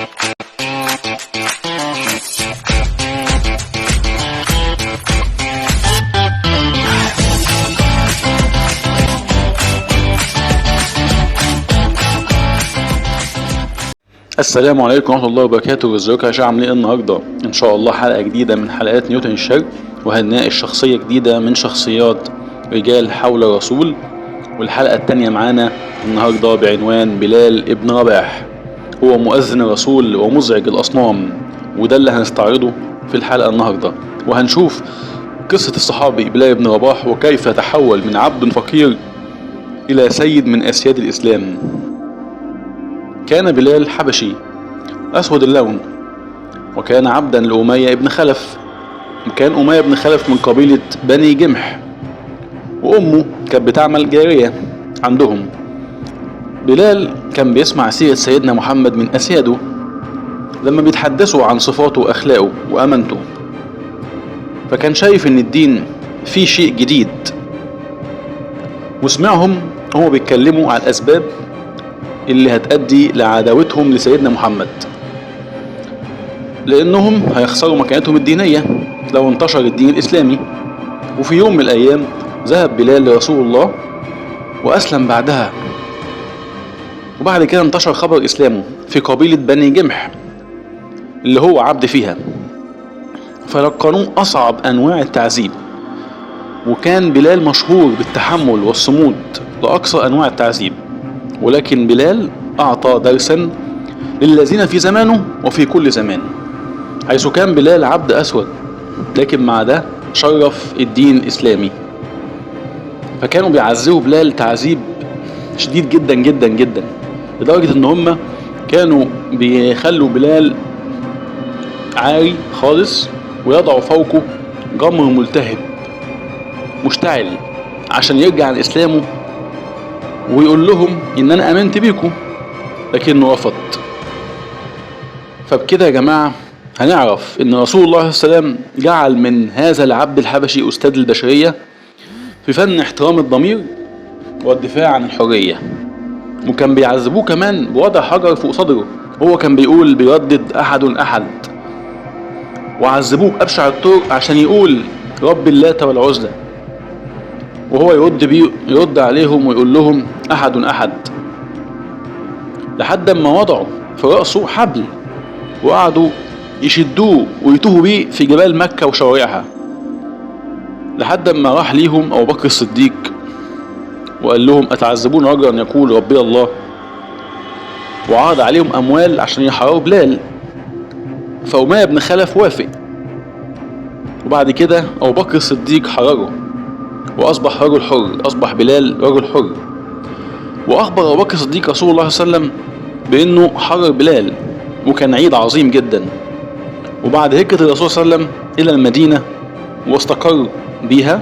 السلام عليكم ورحمة الله وبركاته. ازيكم يا شباب، عاملين ايه النهارده؟ ان شاء الله حلقة جديدة من حلقات نيوتن الشرق، وهنناقش شخصية جديدة من شخصيات رجال حول الرسول. والحلقة التانية معانا النهارده بعنوان بلال ابن رباح، هو مؤذن الرسول ومزعج الأصنام، وده اللي هنستعرضه في الحلقة النهارده. وهنشوف قصة الصحابي بلال ابن رباح وكيف تحول من عبد فقير إلى سيد من أسياد الإسلام. كان بلال حبشي أسود اللون، وكان عبدا لأمية بن خلف، وكان أمية بن خلف من قبيلة بني جمح، وأمه كانت بتعمل جارية عندهم. بلال كان بيسمع سيرة سيدنا محمد من أسياده لما بيتحدثوا عن صفاته وأخلاقه وأمانته، فكان شايف إن الدين فيه شيء جديد، وسمعهم هو بيتكلموا عن الأسباب اللي هتأدي لعداوتهم لسيدنا محمد، لأنهم هيخسروا مكانتهم الدينية لو انتشر الدين الإسلامي. وفي يوم من الأيام ذهب بلال لرسول الله وأسلم بعدها، وبعد كده انتشر خبر إسلامه في قبيلة بني جمح اللي هو عبد فيها، فلقنوه أصعب أنواع التعذيب. وكان بلال مشهور بالتحمل والصمود لأقصى أنواع التعذيب، ولكن بلال أعطى درسا للذين في زمانه وفي كل زمان، حيث كان بلال عبد أسود لكن مع ده شرف الدين الإسلامي. فكانوا بيعذبوا بلال تعذيب شديد جدا جدا جدا، لدرجة ان هم كانوا بيخلوا بلال عاري خالص ويضعوا فوقه جمر ملتهب مشتعل عشان يرجع عن إسلامه ويقول لهم ان انا امنت بيكم، لكنه رفض. فبكده يا جماعة هنعرف ان رسول الله صلى الله عليه وسلم جعل من هذا العبد الحبشي استاذ البشرية في فن احترام الضمير والدفاع عن الحرية. وكان بيعذبوه كمان بوضع حجر فوق صدره، هو كان بيقول بيردد احد احد، وعذبوه بأبشع الطرق عشان يقول رب اللات والعزى، وهو يرد عليهم ويقول لهم احد احد، لحد ما وضعوا في رأسه حبل وقعدوا يشدوه ويتوهوا بيه في جبال مكة وشوارعها، لحد ما راح ليهم أبو بكر الصديق وقال لهم أتعذبون رجلا يقول ربي الله، وعرض عليهم أموال عشان يحرروا بلال. فأمية بن خلف وافق، وبعد كده أبو بكر الصديق حرره وأصبح رجل حر، أصبح بلال رجل حر. وأخبر أبو بكر الصديق رسول الله صلى الله عليه وسلم بأنه حرر بلال، وكان عيد عظيم جدا. وبعد هجرة الرسول صلى الله عليه وسلم إلى المدينة واستقر بيها،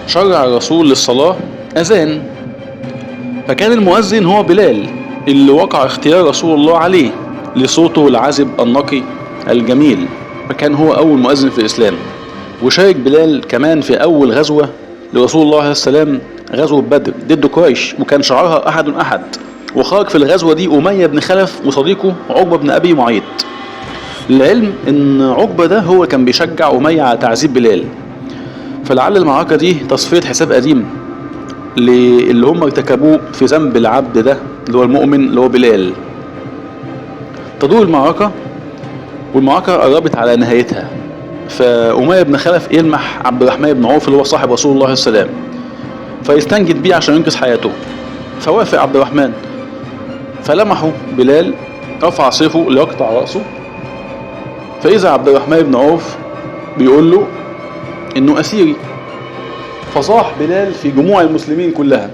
شرع الرسول للصلاة أذان، فكان المؤذن هو بلال اللي وقع اختيار رسول الله عليه لصوته العذب النقي الجميل، فكان هو أول مؤذن في الإسلام. وشارك بلال كمان في أول غزوة لرسول الله عليه السلام، غزوة بدر ضد قريش، وكان شعارها أحد أحد. وخرج في الغزوة دي أمية بن خلف وصديقه عقبة بن أبي معيط، للعلم ان عقبة ده هو كان بيشجع أمية على تعذيب بلال. فلعل المعركة دي تصفية حساب قديم اللي هم ارتكبوه في ذنب العبد ده اللي هو المؤمن اللي هو بلال. تدور المعركة، والمعركة قربت على نهايتها، فأمية بن خلف يلمح عبد الرحمن بن عوف اللي هو صاحب رسول الله صلى الله عليه وسلم، فيستنجد بيه عشان ينقذ حياته. فوافق عبد الرحمن، فلمحه بلال رفع سيفه ليقطع رأسه، فإذا عبد الرحمن بن عوف بيقول له إنه أسيري. فصاح بلال في جموع المسلمين كلها،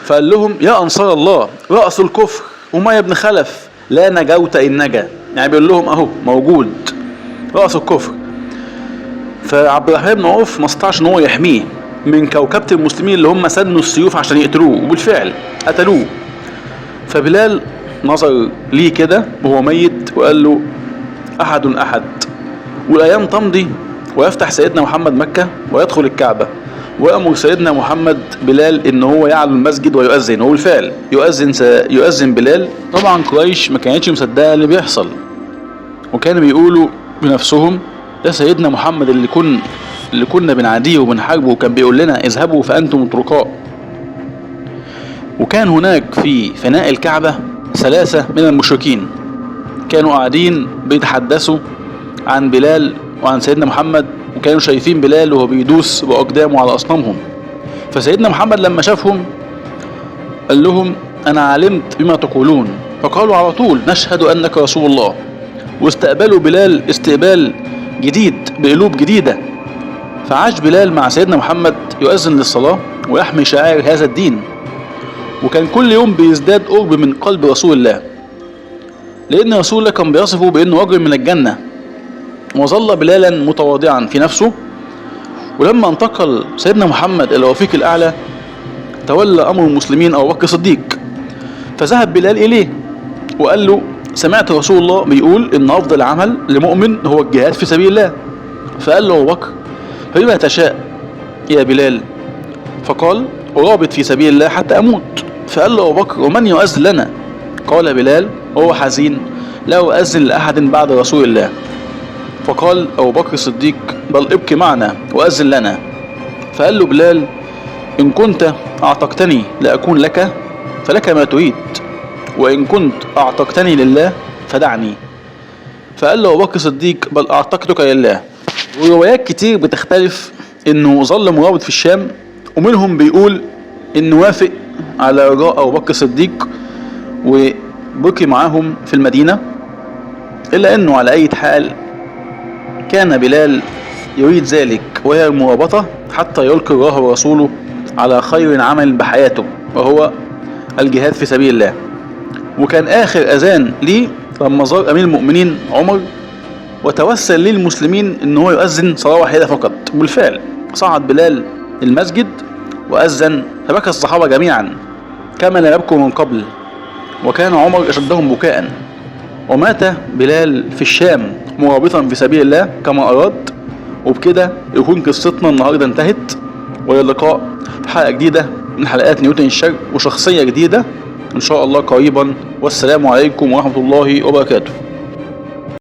فقال لهم يا أنصار الله رأس الكفر أمية بن خلف لا نجوت إن نجا، يعني بيقول لهم أهو موجود رأس الكفر. فعبد الرحمن بن عوف ما استطاعش إن هو يحميه من كوكبة المسلمين اللي هم سنوا السيوف عشان يقتلوه، وبالفعل قتلوه. فبلال نظر ليه كده وهو ميت وقال له أحد أحد. والأيام تمضي ويفتح سيدنا محمد مكة ويدخل الكعبة، وأمر سيدنا محمد بلال إن هو يعلو المسجد ويؤذن، وبالفعل يؤذن بلال. طبعا قريش ما كانتش مصدقة اللي بيحصل، وكانوا بيقولوا بنفسهم ده سيدنا محمد اللي كنا بنعاديه وبنحاربه، وكان بيقول لنا اذهبوا فأنتم الطرقاء. وكان هناك في فناء الكعبة 3 من المشركين كانوا قاعدين بيتحدثوا عن بلال وعن سيدنا محمد، وكانوا شايفين بلال وهو بيدوس بأقدامه على أصنامهم. فسيدنا محمد لما شافهم قال لهم أنا علمت بما تقولون، فقالوا على طول نشهد أنك رسول الله، واستقبلوا بلال استقبال جديد بقلوب جديدة. فعاش بلال مع سيدنا محمد يؤذن للصلاة ويحمي شعائر هذا الدين، وكان كل يوم بيزداد قرب من قلب رسول الله، لأن رسول الله كان بيصفه بأنه رجل من الجنة. وظل بلالا متواضعا في نفسه. ولما انتقل سيدنا محمد إلى الرفيق الأعلى تولى أمر المسلمين أبو بكر الصديق، فذهب بلال إليه وقال له سمعت رسول الله بيقول إن أفضل عمل لمؤمن هو الجهاد في سبيل الله. فقال له أبو بكر فبما تشاء يا بلال؟ فقال أرابط في سبيل الله حتى أموت. فقال له أبو بكر ومن يؤذن لنا؟ قال بلال وهو حزين لا أؤذن لأحد بعد رسول الله. فقال أبو بكر الصديق بل ابكي معنا وأذن لنا. فقال له بلال إن كنت أعتقتني لأكون لك فلك ما تريد، وإن كنت أعتقتني لله فدعني. فقال له أبو بكر الصديق بل أعتقتك لله. وروايات كتير بتختلف إنه ظل مرابط في الشام، ومنهم بيقول إنه وافق على رجاء أبو بكر الصديق وبقي معاهم في المدينة، إلا إنه على أي حال كان بلال يريد ذلك وهي المرابطة حتى يلقي الله ورسوله على خير عمل بحياته وهو الجهاد في سبيل الله. وكان آخر أذان ليه لما زار أمير المؤمنين عمر وتوسل للمسلمين إن هو يؤذن صلاة واحدة فقط. بالفعل صعد بلال المسجد وأذن، فبكى الصحابة جميعا كما لا يبكوا من قبل، وكان عمر أشدهم بكاء. ومات بلال في الشام مرابطا في سبيل الله كما أراد. وبكده يكون قصتنا النهاردة انتهت، وإلى اللقاء في حلقة جديدة من حلقات نيوتن الشرق وشخصية جديدة إن شاء الله قريبا. والسلام عليكم ورحمة الله وبركاته.